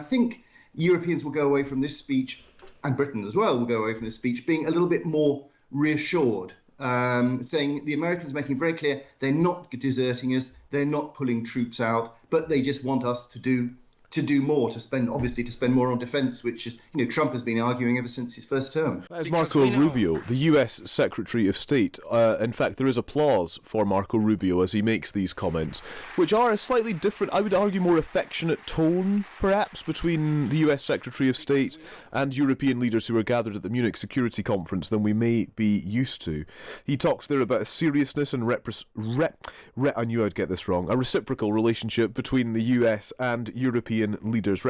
think Europeans will go away from this speech, and Britain as well will go away from this speech, being a little bit more reassured, saying the Americans are making very clear they're not deserting us, they're not pulling troops out, but they just want us to do more, to spend more on defence, which is, Trump has been arguing ever since his first term. That is Marco Rubio, the US Secretary of State. In fact, there is applause for Marco Rubio as he makes these comments, which are a slightly different, I would argue more affectionate tone, perhaps, between the US Secretary of State and European leaders who are gathered at the Munich Security Conference than we may be used to. He talks there about a seriousness and I knew I'd get this wrong, a reciprocal relationship between the US and European leaders.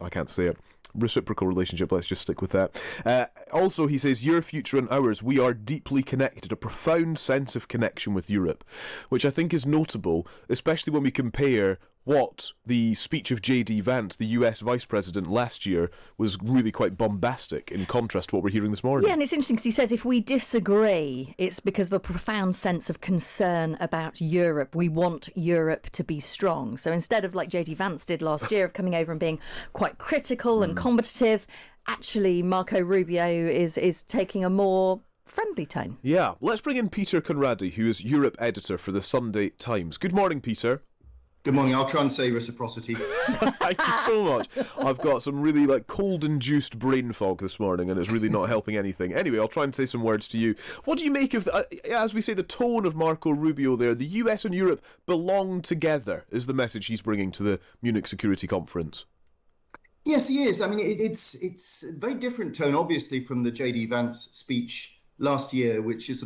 I can't say it. Reciprocal relationship, let's just stick with that. Also, he says, your future and ours, we are deeply connected, a profound sense of connection with Europe, which I think is notable, especially when we compare what the speech of J.D. Vance, the US Vice President last year, was really quite bombastic in contrast to what we're hearing this morning. Yeah, and it's interesting because he says if we disagree, it's because of a profound sense of concern about Europe. We want Europe to be strong. So instead of like J.D. Vance did last year of coming over and being quite critical and combative, actually Marco Rubio is taking a more friendly tone. Yeah, let's bring in Peter Conradi, who is Europe editor for the Sunday Times. Good morning, Peter. Good morning. I'll try and say reciprocity. Thank you so much. I've got some really cold-induced brain fog this morning, and it's really not helping anything. Anyway, I'll try and say some words to you. What do you make of, as we say, the tone of Marco Rubio there? The US and Europe belong together is the message he's bringing to the Munich Security Conference. Yes, he is. I mean, it's a very different tone, obviously, from the J.D. Vance speech last year, which is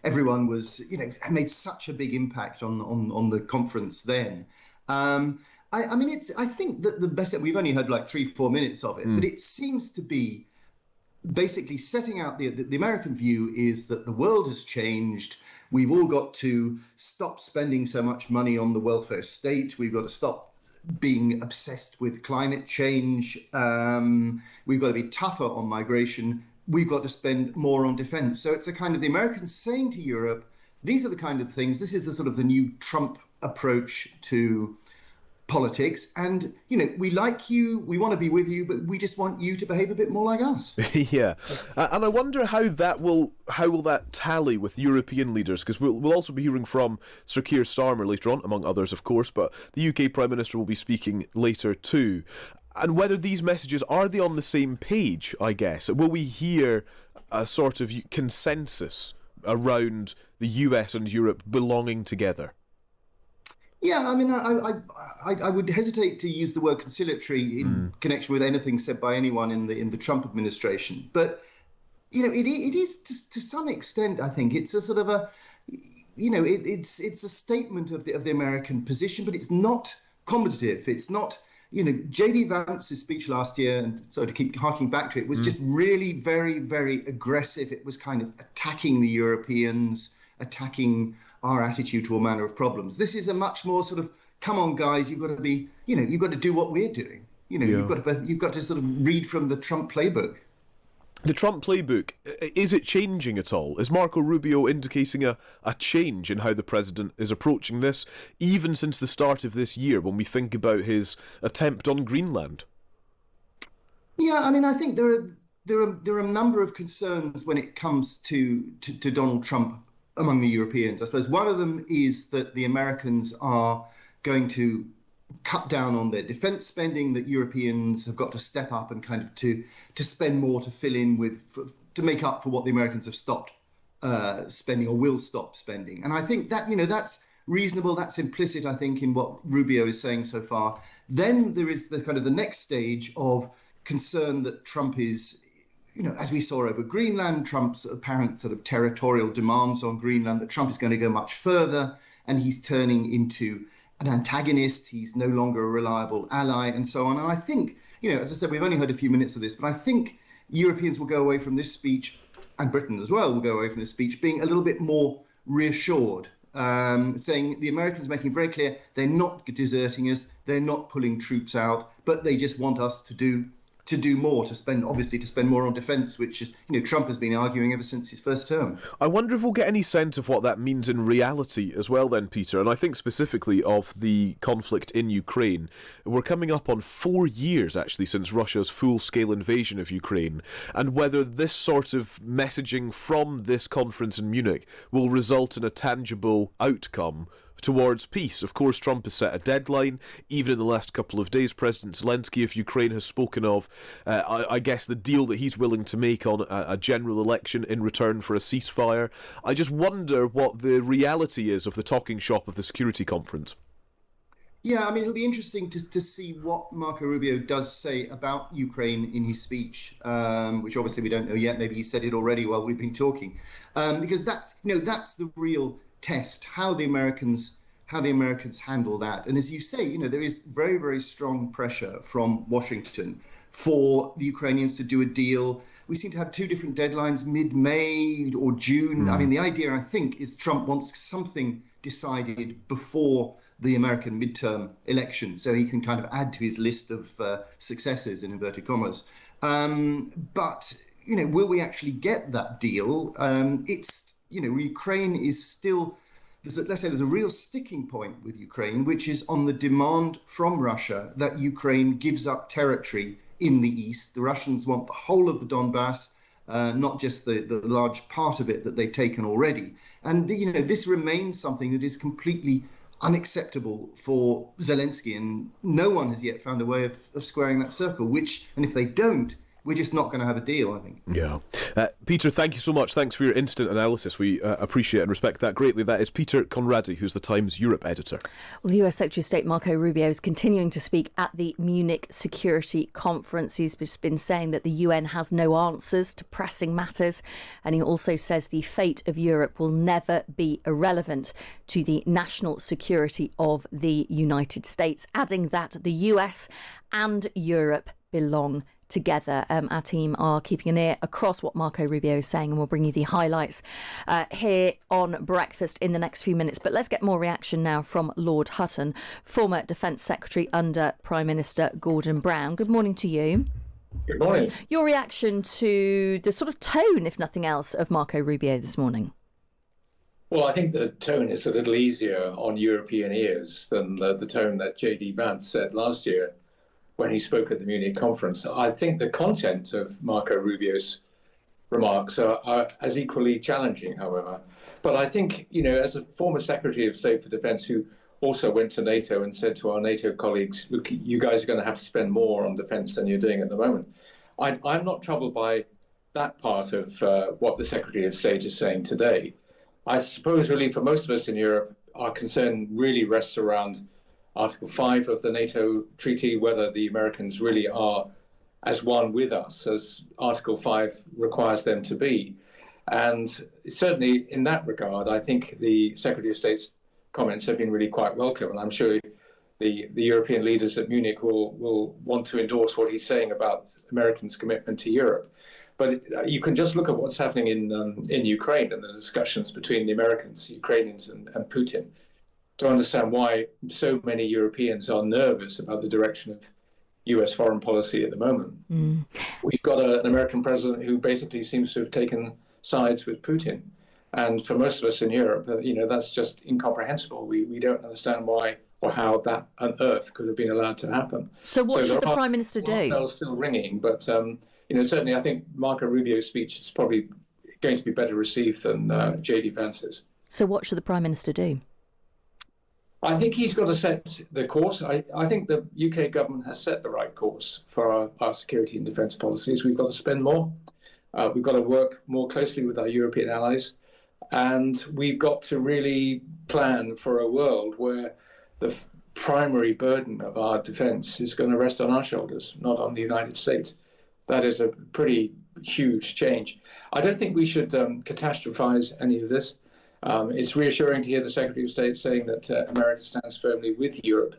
everyone was, made such a big impact on the conference then. I think that the best, we've only heard 3-4 minutes of it, but it seems to be basically setting out the American view is that the world has changed. We've all got to stop spending so much money on the welfare state. We've got to stop being obsessed with climate change. We've got to be tougher on migration. We've got to spend more on defence. So it's a kind of the Americans saying to Europe, these are the kind of things, this is the new Trump approach to politics. And, we like you, we want to be with you, but we just want you to behave a bit more like us. Yeah. And I wonder how will that tally with European leaders? Because we'll also be hearing from Sir Keir Starmer later on, among others, of course, but the UK Prime Minister will be speaking later too. And whether these messages, are they on the same page, I guess? Will we hear a sort of consensus around the US and Europe belonging together? Yeah, I mean, I would hesitate to use the word conciliatory in connection with anything said by anyone in the Trump administration. But, it is to some extent, I think, it's a sort of a, it's a statement of the American position, but it's not combative. It's not... J.D. Vance's speech last year, and so to keep harking back to it, was just really very, very aggressive. It was kind of attacking the Europeans, attacking our attitude to all manner of problems. This is a much more come on, guys, you've got to be, you've got to do what we're doing. You've got to read from the Trump playbook. The Trump playbook, is it changing at all? Is Marco Rubio indicating a change in how the president is approaching this, even since the start of this year, when we think about his attempt on Greenland? Yeah, I mean, I think there are a number of concerns when it comes to Donald Trump among the Europeans. I suppose one of them is that the Americans are going to cut down on their defence spending, that Europeans have got to step up and kind of to spend more to fill in to make up for what the Americans have stopped spending or will stop spending. And I think that, that's reasonable. That's implicit, I think, in what Rubio is saying so far. Then there is the next stage of concern that Trump is, as we saw over Greenland, Trump's apparent territorial demands on Greenland, that Trump is going to go much further and he's turning into an antagonist, he's no longer a reliable ally, and so on. And I think, as I said, we've only heard a few minutes of this, but I think Europeans will go away from this speech, and Britain as well will go away from this speech, being a little bit more reassured, saying the Americans are making very clear they're not deserting us, they're not pulling troops out, but they just want us to to do more, to spend more on defence, which is, Trump has been arguing ever since his first term. I wonder if we'll get any sense of what that means in reality as well then, Peter, and I think specifically of the conflict in Ukraine. We're coming up on 4 years, actually, since Russia's full-scale invasion of Ukraine, and whether this sort of messaging from this conference in Munich will result in a tangible outcome towards peace. Of course, Trump has set a deadline. Even in the last couple of days, President Zelensky of Ukraine has spoken of, I guess, the deal that he's willing to make on a general election in return for a ceasefire. I just wonder what the reality is of the talking shop of the Security Conference. Yeah, I mean, it'll be interesting to see what Marco Rubio does say about Ukraine in his speech, which obviously we don't know yet. Maybe he said it already while we've been talking, because that's the real test, how the Americans handle that. And as you say, there is very, very strong pressure from Washington for the Ukrainians to do a deal. We seem to have two different deadlines, mid-May or June. I mean, the idea, I think, is Trump wants something decided before the American midterm election, so he can kind of add to his list of successes, in inverted commas. But will we actually get that deal? Ukraine is still, there's a real sticking point with Ukraine, which is on the demand from Russia that Ukraine gives up territory in the east. The Russians want the whole of the Donbass, not just the large part of it that they've taken already. And this remains something that is completely unacceptable for Zelensky, and no one has yet found a way of squaring that circle, and if they don't, we're just not going to have a deal, I think. Yeah. Peter, thank you so much. Thanks for your instant analysis. We appreciate and respect that greatly. That is Peter Conradi, who's the Times Europe editor. Well, the US Secretary of State Marco Rubio is continuing to speak at the Munich Security Conference. He's been saying that the UN has no answers to pressing matters. And he also says the fate of Europe will never be irrelevant to the national security of the United States, adding that the US and Europe belong together. Our team are keeping an ear across what Marco Rubio is saying, and we'll bring you the highlights here on Breakfast in the next few minutes. But let's get more reaction now from Lord Hutton, former Defence Secretary under Prime Minister Gordon Brown. Good morning to you. Good morning. Your reaction to the sort of tone, if nothing else, of Marco Rubio this morning? Well, I think the tone is a little easier on European ears than the tone that J.D. Vance said last year when he spoke at the Munich conference. I think the content of Marco Rubio's remarks are as equally challenging, however. But I think, as a former Secretary of State for Defence who also went to NATO and said to our NATO colleagues, look, you guys are going to have to spend more on defence than you're doing at the moment. I'm not troubled by that part of what the Secretary of State is saying today. I suppose really for most of us in Europe, our concern really rests around Article 5 of the NATO treaty, whether the Americans really are as one with us as Article 5 requires them to be. And certainly in that regard, I think the Secretary of State's comments have been really quite welcome. And I'm sure the European leaders at Munich will want to endorse what he's saying about Americans' commitment to Europe. But you can just look at what's happening in Ukraine and the discussions between the Americans, Ukrainians and Putin to understand why so many Europeans are nervous about the direction of US foreign policy at the moment. We've got an American president who basically seems to have taken sides with Putin. And for most of us in Europe, that's just incomprehensible. We don't understand why or how that on earth could have been allowed to happen. So what should the Prime Minister do? Bells still ringing, but certainly I think Marco Rubio's speech is probably going to be better received than J.D. Vance's. So what should the Prime Minister do? I think he's got to set the course. I think the UK government has set the right course for our security and defence policies. We've got to spend more. We've got to work more closely with our European allies. And we've got to really plan for a world where the primary burden of our defence is going to rest on our shoulders, not on the United States. That is a pretty huge change. I don't think we should catastrophize any of this. It's reassuring to hear the Secretary of State saying that America stands firmly with Europe.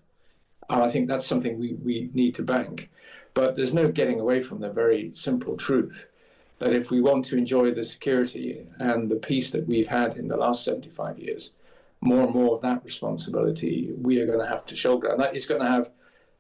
I think that's something we need to bank. But there's no getting away from the very simple truth that if we want to enjoy the security and the peace that we've had in the last 75 years, more and more of that responsibility we are going to have to shoulder. And that is going to have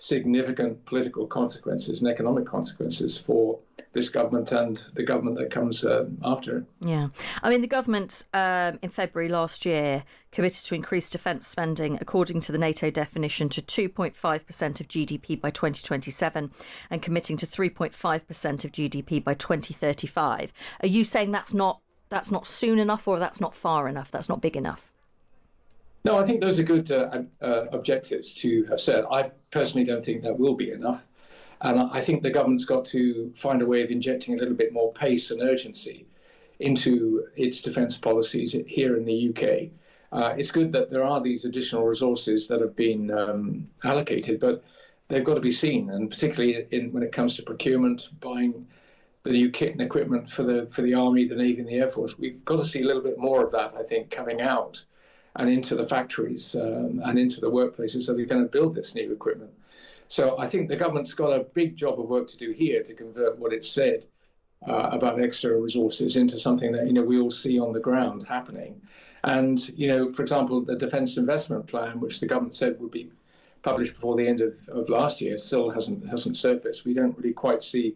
significant political consequences and economic consequences for this government and the government that comes after it. Yeah. I mean, the government in February last year committed to increase defence spending, according to the NATO definition, to 2.5% of GDP by 2027 and committing to 3.5% of GDP by 2035. Are you saying that's not soon enough, or that's not far enough, that's not big enough? No, I think those are good objectives to have set. I personally don't think that will be enough. And I think the government's got to find a way of injecting a little bit more pace and urgency into its defence policies here in the UK. It's good that there are these additional resources that have been allocated, but they've got to be seen, and particularly when it comes to procurement, buying the new kit and equipment for the Army, the Navy and the Air Force. We've got to see a little bit more of that, I think, coming out and into the factories and into the workplaces that are going to build this new equipment. So I think the government's got a big job of work to do here to convert what it said about extra resources into something that, we all see on the ground happening. And, for example, the Defence Investment Plan, which the government said would be published before the end of last year, still hasn't surfaced. We don't really quite see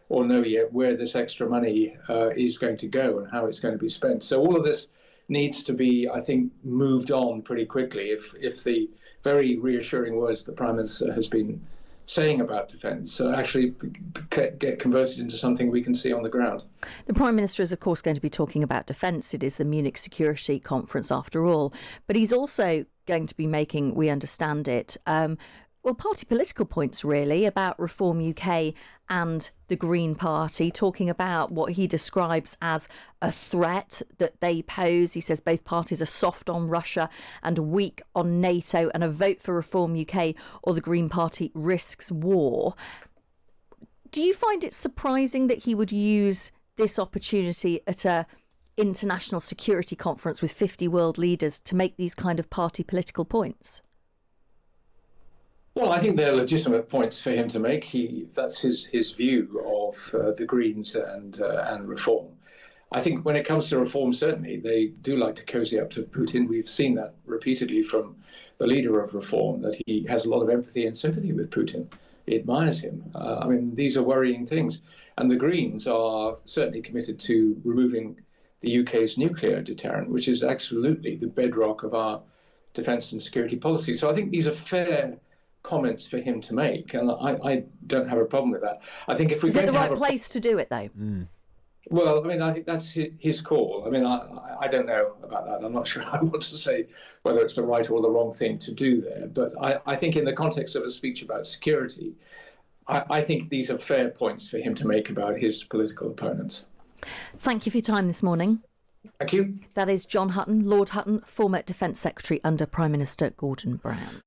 or know yet where this extra money is going to go and how it's going to be spent. So all of this needs to be, I think, moved on pretty quickly if the very reassuring words the Prime Minister has been saying about defence actually get converted into something we can see on the ground. The Prime Minister is, of course, going to be talking about defence. It is the Munich Security Conference, after all. But he's also going to be making, we understand it, party political points, really, about Reform UK and the Green Party, talking about what he describes as a threat that they pose. He says both parties are soft on Russia and weak on NATO, and a vote for Reform UK or the Green Party risks war. Do you find it surprising that he would use this opportunity at a international security conference with 50 world leaders to make these kind of party political points? Well, I think they're legitimate points for him to make. That's his view of the Greens and Reform. I think when it comes to Reform, certainly they do like to cozy up to Putin. We've seen that repeatedly from the leader of Reform, that he has a lot of empathy and sympathy with Putin. He admires him. These are worrying things. And the Greens are certainly committed to removing the UK's nuclear deterrent, which is absolutely the bedrock of our defence and security policy. So I think these are fair comments for him to make, and I don't have a problem with that. I think if we is it the right place to do it, though? Well, I think that's his call. I don't know about that. I'm not sure I want to say whether it's the right or the wrong thing to do there. But I think in the context of a speech about security, I think these are fair points for him to make about his political opponents. Thank you for your time this morning. Thank you. That is John Hutton, Lord Hutton, former Defence Secretary under Prime Minister Gordon Brown.